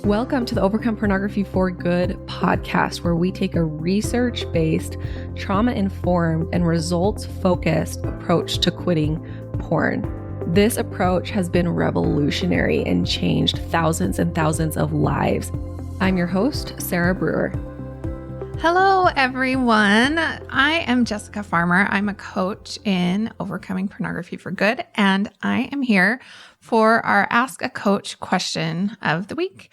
Welcome to the Overcome Pornography for Good podcast, where we take a research-based, trauma-informed, and results-focused approach to quitting porn. This approach has been revolutionary and changed thousands and thousands of lives. I'm your host, Sarah Brewer. Hello, everyone. I am Jessica Farmer. I'm a coach in Overcoming Pornography for Good, and I am here for our Ask a Coach question of the week.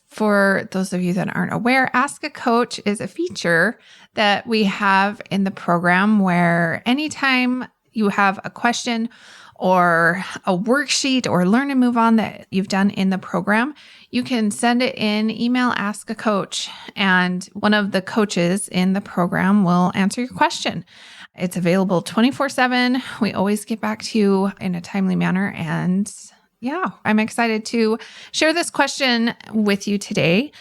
For those of you that aren't aware, Ask a Coach is a feature that we have in the program where anytime you have a question or a worksheet or learn and move on that you've done in the program, you can send it in email, Ask a Coach, and one of the coaches in the program will answer your question. It's available 24/7. We always get back to you in a timely manner. And yeah, I'm excited to share this question with you today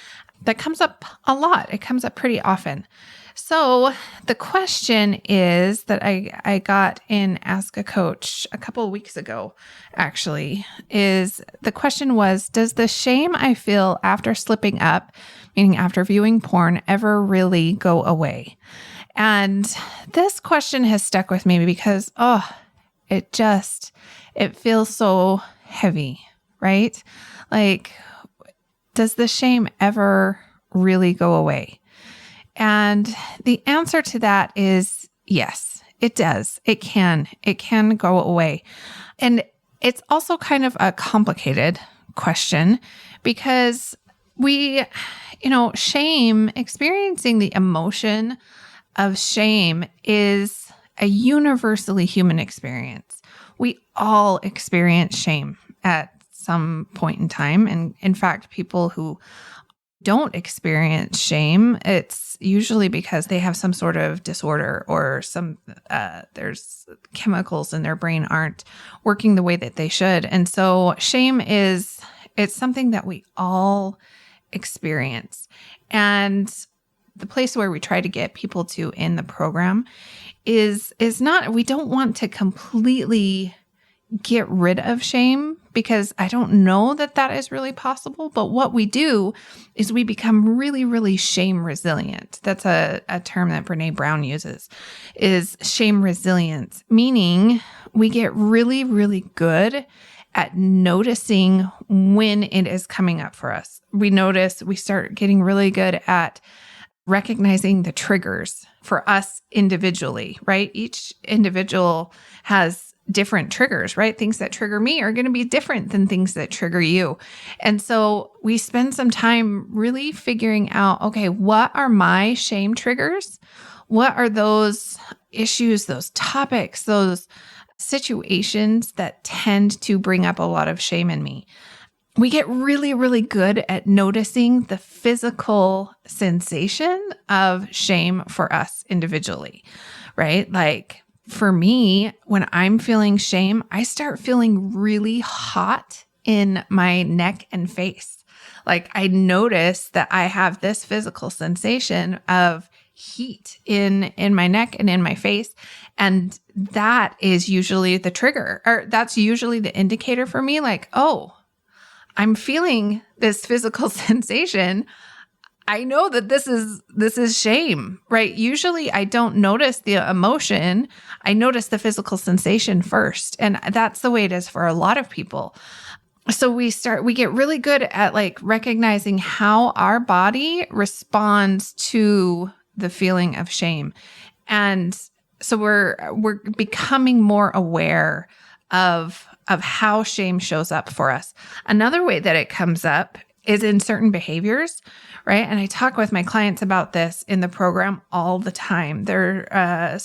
that comes up a lot. It comes up pretty often. So the question is that I got in Ask a Coach a couple of weeks ago, actually, is the question was, does the shame I feel after slipping up, meaning after viewing porn, ever really go away? And this question has stuck with me because, it feels so heavy, right? Like, does the shame ever really go away? And the answer to that is yes, it does. It can go away. And it's also kind of a complicated question because shame, experiencing the emotion of shame is a universally human experience. We all experience shame at some point in time. And in fact, people who don't experience shame, it's usually because they have some sort of disorder or there's chemicals in their brain aren't working the way that they should. And so shame it's something that we all experience. And the place where we try to get people to in the program is not, we don't want to completely get rid of shame, because I don't know that is really possible. But what we do is we become really, really shame resilient. That's a term that Brene Brown uses, is shame resilience, meaning we get really, really good at noticing when it is coming up for us. We start getting really good at recognizing the triggers for us individually, right? Each individual has different triggers, right? Things that trigger me are going to be different than things that trigger you. And so we spend some time really figuring out, okay, what are my shame triggers? What are those issues, those topics, those situations that tend to bring up a lot of shame in me? We get really, really good at noticing the physical sensation of shame for us individually, right? Like, for me, when I'm feeling shame, I start feeling really hot in my neck and face. Like, I notice that I have this physical sensation of heat in my neck and in my face. And that is usually the trigger, or that's usually the indicator for me, like, oh, I'm feeling this physical sensation. I know that this is shame, right? Usually I don't notice the emotion. I notice the physical sensation first. And that's the way it is for a lot of people. So we get really good at like recognizing how our body responds to the feeling of shame. And so we're becoming more aware of how shame shows up for us. Another way that it comes up is in certain behaviors, right? And I talk with my clients about this in the program all the time. There are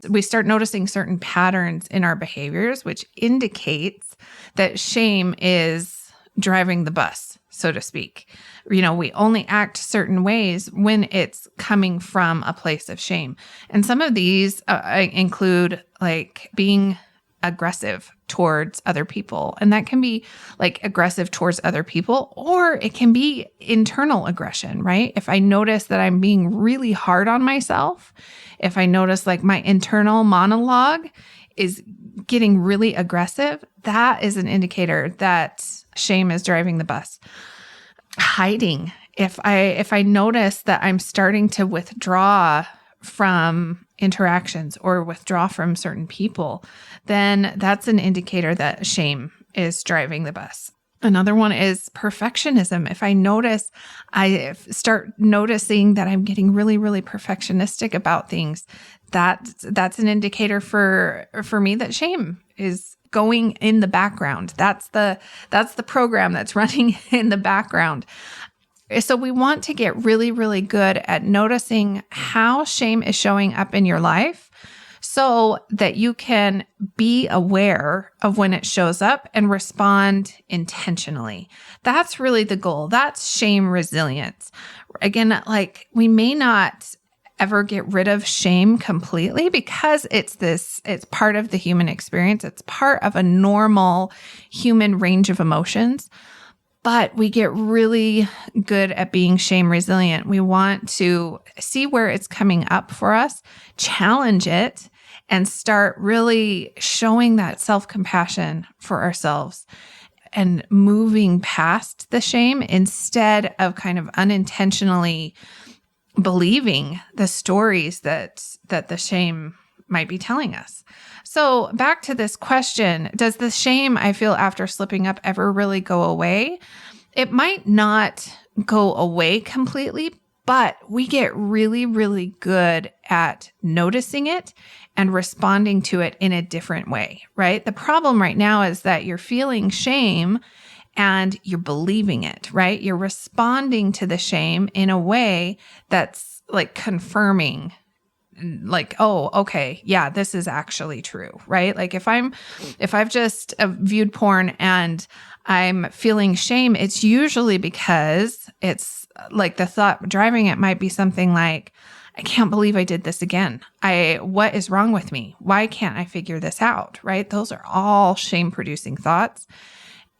we start noticing certain patterns in our behaviors, which indicates that shame is driving the bus, so to speak. We only act certain ways when it's coming from a place of shame. And some of these include like being aggressive towards other people. And that can be like aggressive towards other people, or it can be internal aggression, right? If I notice that I'm being really hard on myself, if I notice like my internal monologue is getting really aggressive, that is an indicator that shame is driving the bus. hiding, if I notice that I'm starting to withdraw from interactions or withdraw from certain people, then that's an indicator that shame is driving the bus. Another one is perfectionism. If I start noticing that I'm getting really, really perfectionistic about things, that's an indicator for me that shame is going in the background. That's the program that's running in the background. So we want to get really, really good at noticing how shame is showing up in your life so that you can be aware of when it shows up and respond intentionally. That's really the goal. That's shame resilience. Again, like we may not ever get rid of shame completely because it's part of the human experience. It's part of a normal human range of emotions. But we get really good at being shame resilient. We want to see where it's coming up for us, challenge it, and start really showing that self-compassion for ourselves and moving past the shame instead of kind of unintentionally believing the stories that the shame might be telling us. So back to this question, does the shame I feel after slipping up ever really go away? It might not go away completely, but we get really, really good at noticing it and responding to it in a different way, right? The problem right now is that you're feeling shame and you're believing it, right? You're responding to the shame in a way that's like confirming, like, oh, okay, yeah, this is actually true, right? Like if I've just viewed porn and I'm feeling shame, it's usually because it's like the thought driving it might be something like, I can't believe I did this again. What is wrong with me? Why can't I figure this out, right? Those are all shame-producing thoughts.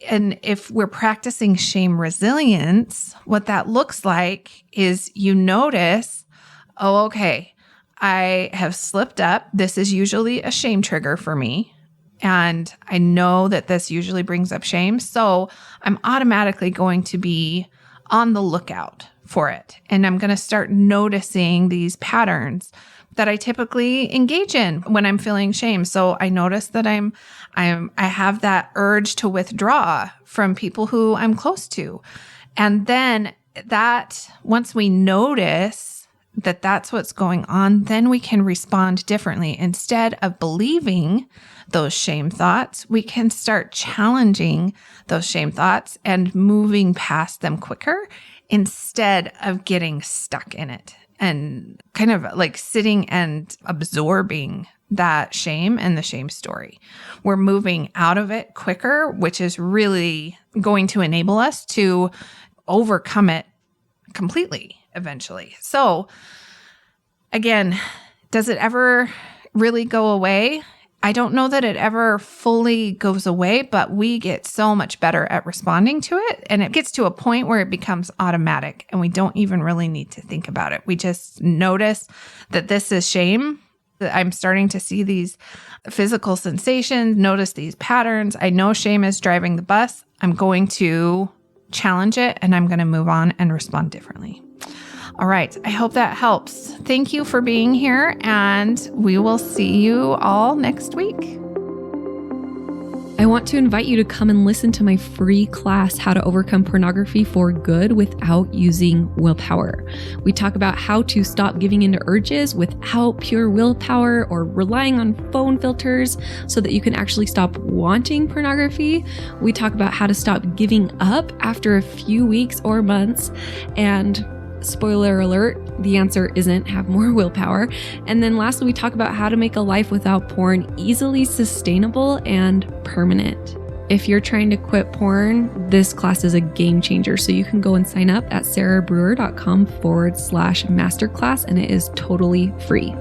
And if we're practicing shame resilience, what that looks like is you notice, oh, okay, I have slipped up. This is usually a shame trigger for me. And I know that this usually brings up shame. So I'm automatically going to be on the lookout for it. And I'm going to start noticing these patterns that I typically engage in when I'm feeling shame. So I notice that I have that urge to withdraw from people who I'm close to. And then that once we notice that that's what's going on, then we can respond differently. Instead of believing those shame thoughts, we can start challenging those shame thoughts and moving past them quicker instead of getting stuck in it and kind of like sitting and absorbing that shame and the shame story. We're moving out of it quicker, which is really going to enable us to overcome it completely eventually. So again, does it ever really go away? I don't know that it ever fully goes away, but we get so much better at responding to it. And it gets to a point where it becomes automatic and we don't even really need to think about it. We just notice that this is shame. That I'm starting to see these physical sensations, notice these patterns. I know shame is driving the bus. I'm going to challenge it and I'm going to move on and respond differently. All right. I hope that helps. Thank you for being here, and we will see you all next week. I want to invite you to come and listen to my free class, How to Overcome Pornography for Good Without Using Willpower. We talk about how to stop giving into urges without pure willpower or relying on phone filters so that you can actually stop wanting pornography. We talk about how to stop giving up after a few weeks or months, and spoiler alert, the answer isn't have more willpower. And then lastly, we talk about how to make a life without porn easily sustainable and permanent. If you're trying to quit porn, this class is a game changer. So you can go and sign up at sarahbrewer.com/masterclass, and it is totally free.